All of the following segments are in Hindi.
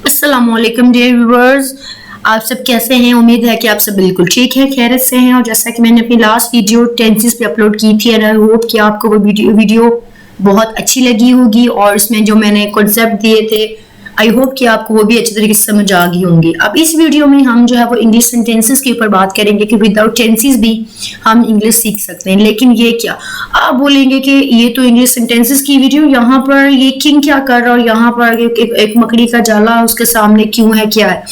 अस्सलामुअलैकुम डियर व्यूअर्स, आप सब कैसे हैं। उम्मीद है कि आप सब बिल्कुल ठीक है, खैरियत से हैं। और जैसा कि मैंने अपनी लास्ट वीडियो टेंसेस पे अपलोड की थी, एंड आई होप कि आपको वो वीडियो बहुत अच्छी लगी होगी और इसमें जो मैंने कॉन्सेप्ट दिए थे आई होप कि आपको वो भी अच्छी तरीके से समझ आ गई होंगी। अब इस वीडियो में हम जो है वो इंग्लिश सेंटेंसेस के ऊपर बात करेंगे कि विदाउट टेंसेस भी हम इंग्लिश सीख सकते हैं। लेकिन ये क्या, आप बोलेंगे कि ये तो इंग्लिश सेंटेंसेस की वीडियो, यहाँ पर ये किंग क्या कर रहा है और यहाँ पर एक मकड़ी का जाला उसके सामने क्यों है, क्या है।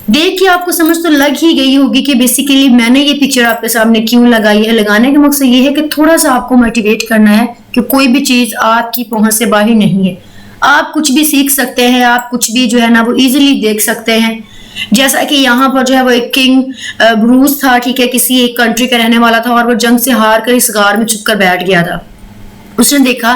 देख के आपको समझ तो लग ही गई होगी कि बेसिकली मैंने ये पिक्चर आपके सामने क्यों लगाई है। लगाने का मकसद ये है कि थोड़ा सा आपको मोटिवेट करना है कि कोई भी चीज आपकी पहुंच से बाहर नहीं है। आप कुछ भी सीख सकते हैं, आप कुछ भी जो है ना वो इजीली देख सकते हैं। जैसा कि यहाँ पर जो है वो एक किंग ब्रूस था, ठीक है, किसी एक कंट्री का रहने वाला था और वो जंग से हार कर इस गार में छुपकर बैठ गया था। उसने देखा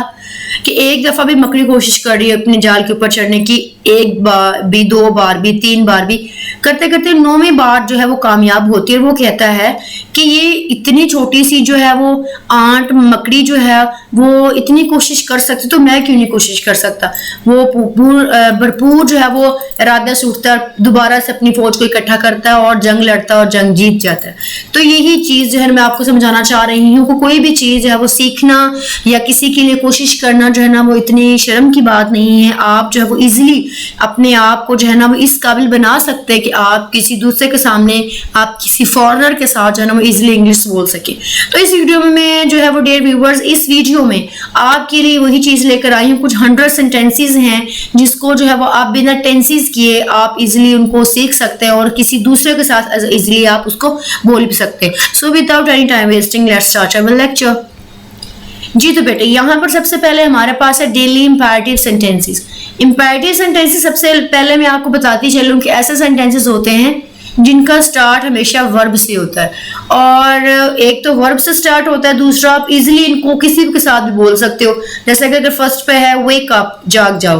कि एक दफा भी मकड़ी कोशिश कर रही है अपने जाल के ऊपर चढ़ने की, एक बार भी, दो बार भी, तीन बार भी, करते करते 9वीं बार जो है वो कामयाब होती है। वो कहता है कि ये इतनी छोटी सी जो है वो आंट मकड़ी जो है वो इतनी कोशिश कर सकती, तो मैं क्यों नहीं कोशिश कर सकता। वो भरपूर जो है वो इरादा से उठता है, दोबारा से अपनी फौज को इकट्ठा करता है और जंग लड़ता है और जंग जीत जाता है। तो यही चीज जो है मैं आपको समझाना चाह रही हूँ कि कोई भी चीज है वो सीखना या किसी के लिए कोशिश करना जो है ना वो इतनी शर्म की बात नहीं है। आप जो है वो इजीली अपने आप को जो है ना वो इस काबिल बना सकते हैं कि आप किसी दूसरे के सामने, आप किसी फॉरेनर के साथ जो है ना वो इजीली इंग्लिश बोल सके। तो इस वीडियो में मैं जो है वो डियर व्यूअर्स, इस वीडियो में आपके लिए वही चीज लेकर आई हूँ। कुछ 100 सेंटेंसेस हैं जिसको जो है वो आप बिना टेंसेस किए आप इजीली उनको सीख सकते हैं और किसी दूसरे के साथ इजीली आप उसको बोल भी सकते हैं। So without any time wasting let's start our lecture. जी तो बेटे, यहाँ पर सबसे पहले हमारे पास है daily imperative sentences. Imperative sentences सबसे पहले मैं आपको बताती चलूं कि ऐसे सेंटेंसेस होते हैं जिनका स्टार्ट हमेशा वर्ब से होता है। और एक तो वर्ब से स्टार्ट होता है, दूसरा आप इजीली इनको किसी के साथ भी बोल सकते हो। जैसे कि अगर फर्स्ट पे है वेक अप, जाग जाओ,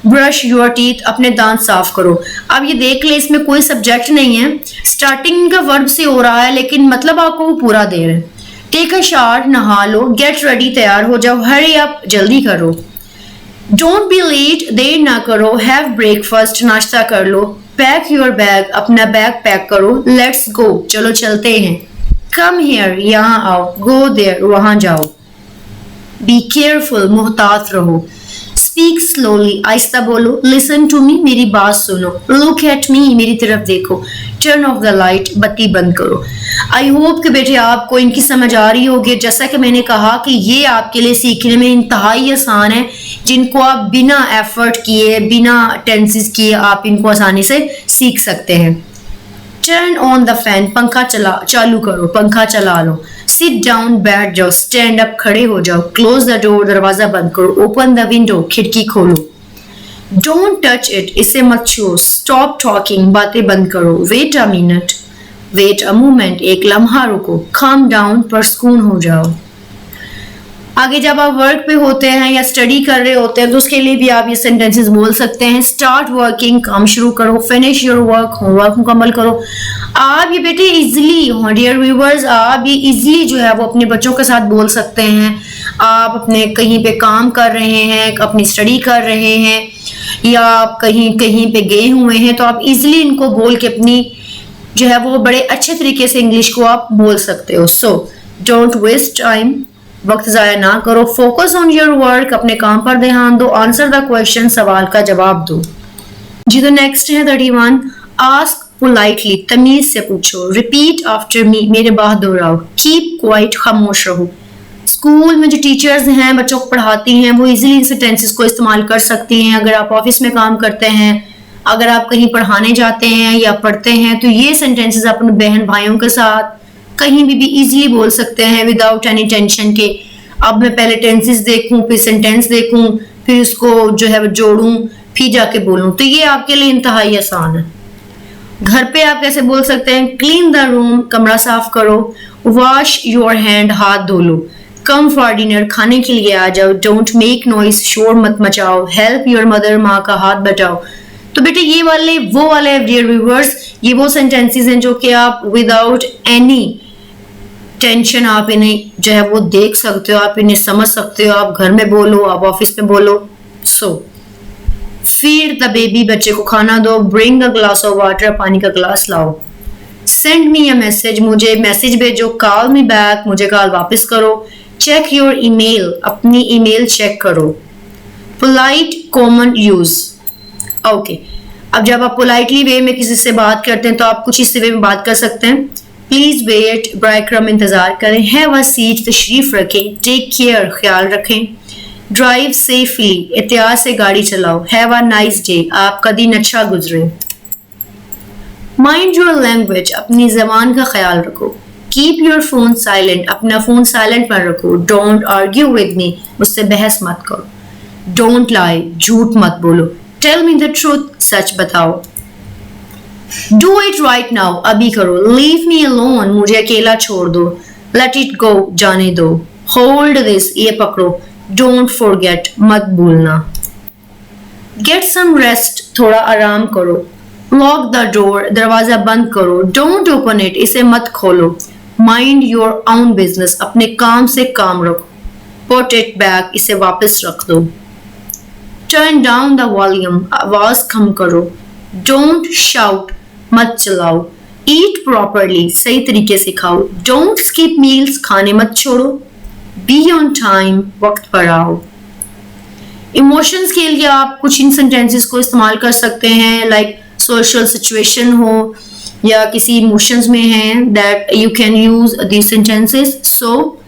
ब्रश योर टीथ, अपने दांत साफ करो। अब ये देख ले, इसमें कोई सब्जेक्ट नहीं है, स्टार्टिंग का वर्ब से हो रहा है लेकिन मतलब आपको वो पूरा दे रहे हैं। टेक अ शावर, नहा लो, गेट रेडी, तैयार हो जाओ, हरी अप, जल्दी करो, डोंट बी लेट, देर ना करो, हैव ब्रेकफास्ट, नाश्ता कर लो, पैक योर बैग, अपना बैग पैक करो, लेट्स गो, चलो चलते हैं, कम हियर, यहाँ आओ, गो देयर, वहां जाओ, बी केयरफुल, मुहतात रहो, स्पीक स्लोली, आहिस्ता बोलो, लिसन टू मी, मेरी बात सुनो, लुक एट मी, मेरी तरफ देखो, टर्न ऑफ द लाइट, बत्ती बंद करो। आई होप कि बेटे आपको इनकी समझ आ रही होगी। जैसा कि मैंने कहा कि ये आपके लिए सीखने में इंतहाई आसान है, जिनको आप बिना एफर्ट किए, बिना टेंसेस किए आप इनको आसानी से सीख सकते हैं। टर्न ऑन द फैन, पंखा चालू करो, पंखा चला लो, सिट डाउन, बैठ जाओ, स्टैंड अप, खड़े हो जाओ, क्लोज द डोर, दरवाजा बंद करो, ओपन द विंडो, खिड़की खोलो, डोंट टच इट, इसे मत छुओ, स्टॉप टॉकिंग, बातें बंद करो, wait a minute, wait a moment, एक लम्हा रुको, काम डाउन, परसकून हो जाओ। आगे जब आप वर्क पे होते हैं या स्टडी कर रहे होते हैं तो उसके लिए भी आप ये सेंटेंसेस बोल सकते हैं। स्टार्ट वर्किंग, काम शुरू करो, फिनिश योर वर्क, होमवर्क मुकम्मल करो। आप ये बेटे इजीली, डियर व्यूवर्स, आप ये इजीली जो है वो अपने बच्चों के साथ बोल सकते हैं। आप अपने कहीं पे काम कर रहे हैं, अपनी स्टडी कर रहे हैं या आप कहीं कहीं पे गए हुए हैं, तो आप इजीली इनको बोल के अपनी जो है वो बड़े अच्छे तरीके से इंग्लिश को आप बोल सकते हो। सो डोंट वेस्ट टाइम, वक्त जाया ना करो, फोकस ऑन योर वर्क, अपने काम पर ध्यान दो, आंसर द क्वेश्चन, सवाल का जवाब दो। जी तो नेक्स्ट है 31, आस्क पोलाइटली, तमीज से पूछो, रिपीट आफ्टर मी, मेरे बाद दोहराओ, कीप क्वाइट, खामोश रहो। स्कूल में जो टीचर्स हैं बच्चों को पढ़ाती हैं वो इजीली इन सेंटेंसेस को इस्तेमाल कर सकती हैं। अगर आप ऑफिस में काम करते हैं, अगर आप कहीं पढ़ाने जाते हैं या पढ़ते हैं, तो ये सेंटेंसेस अपने बहन भाइयों के साथ कहीं भी इजीली बोल सकते हैं विदाउट एनी टेंशन के अब मैं पहले टेंसेस देखूं, फिर सेंटेंस देखूं, फिर उसको जो है वो जोड़ूं, फिर जाके बोलूं। तो ये आपके लिए इंतहाई आसान है। घर पे आप कैसे बोल सकते हैं, क्लीन द रूम, कमरा साफ करो, वॉश योर हैंड, हाथ धो लो, कम फॉर डिनर, खाने के लिए आ जाओ, डोंट मेक नॉइस, शोर मत मचाओ, हेल्प योर मदर, माँ का हाथ बटाओ। तो बेटे ये वाले डियर व्यूअर्स, ये वो सेंटेंसेस हैं जो कि आप विदाउट एनी टेंशन आप इन्हें जो है वो देख सकते हो, आप इन्हें समझ सकते हो। आप घर में बोलो, आप ऑफिस में बोलो। सो फीड द बेबी, बच्चे को खाना दो। Bring a glass of water, पानी का ग्लास लाओ। सेंड मी अ मैसेज, मुझे मैसेज भेजो। कॉल मी बैक, मुझे कॉल वापस करो। चेक योर ईमेल, अपनी ईमेल चेक करो। Polite common use, okay. अब जब आप पोलाइटली वे में किसी से बात करते हैं तो आप कुछ इस वे में बात कर सकते हैं। प्लीज वेट, ब्राइक्रम, इंतजार करें। हैव अ सीट, तशरीफ रखें। टेक केयर, ख्याल रखें। ड्राइव सेफली, एहतियात से गाड़ी चलाओ। हैव अ नाइस डे, आपका दिन अच्छा गुजरे। माइंड योर लैंग्वेज, अपनी जबान का ख्याल रखो। कीप योर फोन साइलेंट, अपना फोन साइलेंट पर रखो। डोंट आर्ग्यू विद मी, मुझसे बहस मत करो। डोंट लाई, झूठ मत बोलो। टेल मी द ट्रूथ, सच बताओ। डू इट राइट नाउ, अभी करो। लीव मी अलोन, मुझे अकेला छोड़ दो। लेट इट गो, जाने दो। होल्ड दिस, ये पकड़ो। डोंट फॉरगेट, मत भूलना। गेट सम रेस्ट, थोड़ा आराम करो। लॉक द डोर, दरवाजा बंद करो। डोंट ओपन इट, इसे मत खोलो। माइंड योर ओन बिजनेस, अपने काम से काम रखो। पुट इट बैक, इसे वापस रख दो। टर्न डाउन द वॉल्यूम, आवाज कम करो। डोंट शाउट, मत चलाओ। ईट प्रॉपरली, सही तरीके से खाओ। डोंट स्किप मील्स, खाने मत छोड़ो। बी ऑन टाइम, वक्त पर आओ। इमोशंस के लिए आप कुछ इन सेंटेंसेस को इस्तेमाल कर सकते हैं, लाइक सोशल सिचुएशन हो या किसी इमोशंस में है, that you can use these sentences. So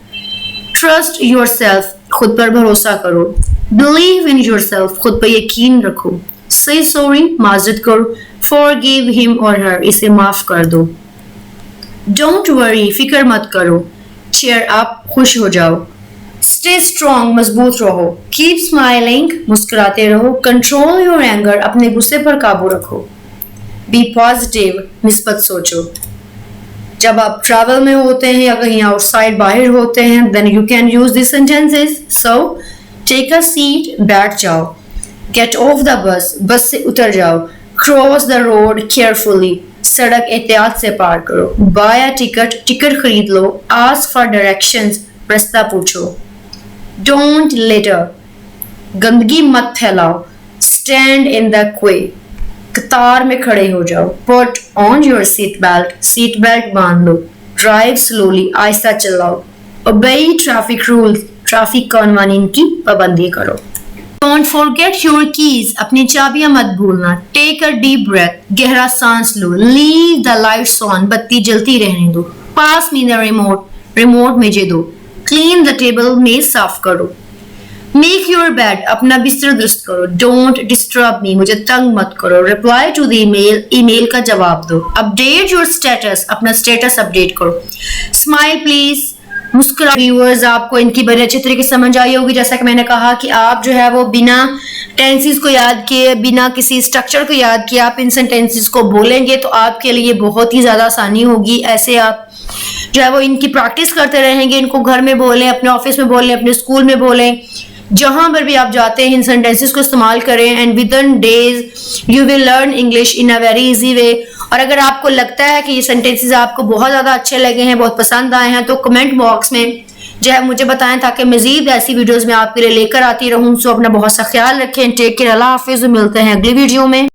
trust yourself, खुद पर भरोसा करो। बिलीव इन योरसेल्फ, खुद पर यकीन रखो। से सॉरी, माजरत करो। फॉरगिव हिम और हर, इसे माफ कर दो। डोंट वरी, फिक्र मत करो। चीयर अप, खुश हो जाओ। स्टे स्ट्रॉन्ग, मजबूत रहो। कीप स्माइलिंग, मुस्कुराते रहो। कंट्रोल योर एंगर, अपने गुस्से पर काबू रखो। बी पॉजिटिव, मिस्बत सोचो। जब आप ट्रैवल में होते हैं या कहीं आउटसाइड बाहर होते हैं, then you can use this sentences. So take a seat, बैठ जाओ। गेट ऑफ द बस, बस से उतर जाओ। क्रॉस द रोड केयरफुली, सड़क एहतियात से पार करो। बाय अ टिकट, टिकट खरीद लो। आस्क फॉर डायरेक्शंस, रास्ता पूछो। डोंट लिटर, गंदगी मत फैलाओ। स्टैंड इन द क्वे, कतार में खड़े हो जाओ। Put on your seat belt, seat belt बांध लो। ड्राइव स्लोली, आहिस्ता चलाओ। ओबे ट्रैफिक रूल्स, ट्रैफिक कानून की पाबंदी करो। डोंट फॉरगेट योर कीज, अपनी चाबियां मत भूलना। टेक अ डीप ब्रेथ, गहरा सांस लो। लीव द लाइट्स ऑन, बत्ती जलती रहने दो। पास मी द रिमोट, रिमोट मुझे दो। क्लीन द टेबल, मेज साफ करो। मेक योर बेड, अपना बिस्तर दुरुस्त करो। डोंट डिस्टर्ब मी, मुझे तंग मत करो। Reply to the email, email का जवाब दो। अपडेट योर स्टेटस, अपना स्टेटस अपडेट करो। स्माइल प्लीज, मुस्कुरा। व्यूअर्स, आपको इनकी बड़ी अच्छी तरीके से समझ आई होगी। जैसा कि मैंने कहा कि आप जो है वो बिना टेंसेस को याद किए, बिना किसी स्ट्रक्चर को याद किए आप इन सेंटेंसेस को बोलेंगे तो आपके लिए बहुत ही ज्यादा आसानी होगी। ऐसे आप जो है वो इनकी प्रैक्टिस करते रहेंगे। इनको घर में बोलें, अपने ऑफिस में बोलें, अपने स्कूल में बोलें, जहां पर भी आप जाते हैं इन सेंटेंसेस को इस्तेमाल करें। And with in days you will learn English in a very easy way. और अगर आपको लगता है कि ये सेंटेंसेस आपको बहुत ज्यादा अच्छे लगे हैं, बहुत पसंद आए हैं, तो कमेंट बॉक्स में जो है मुझे बताएं, ताकि मजीद ऐसी वीडियोस में आपके लिए लेकर आती रहूं। सो अपना बहुत सा ख्याल रखें। टेक केयर, अल्लाह हाफिज। मिलते हैं अगली वीडियो में।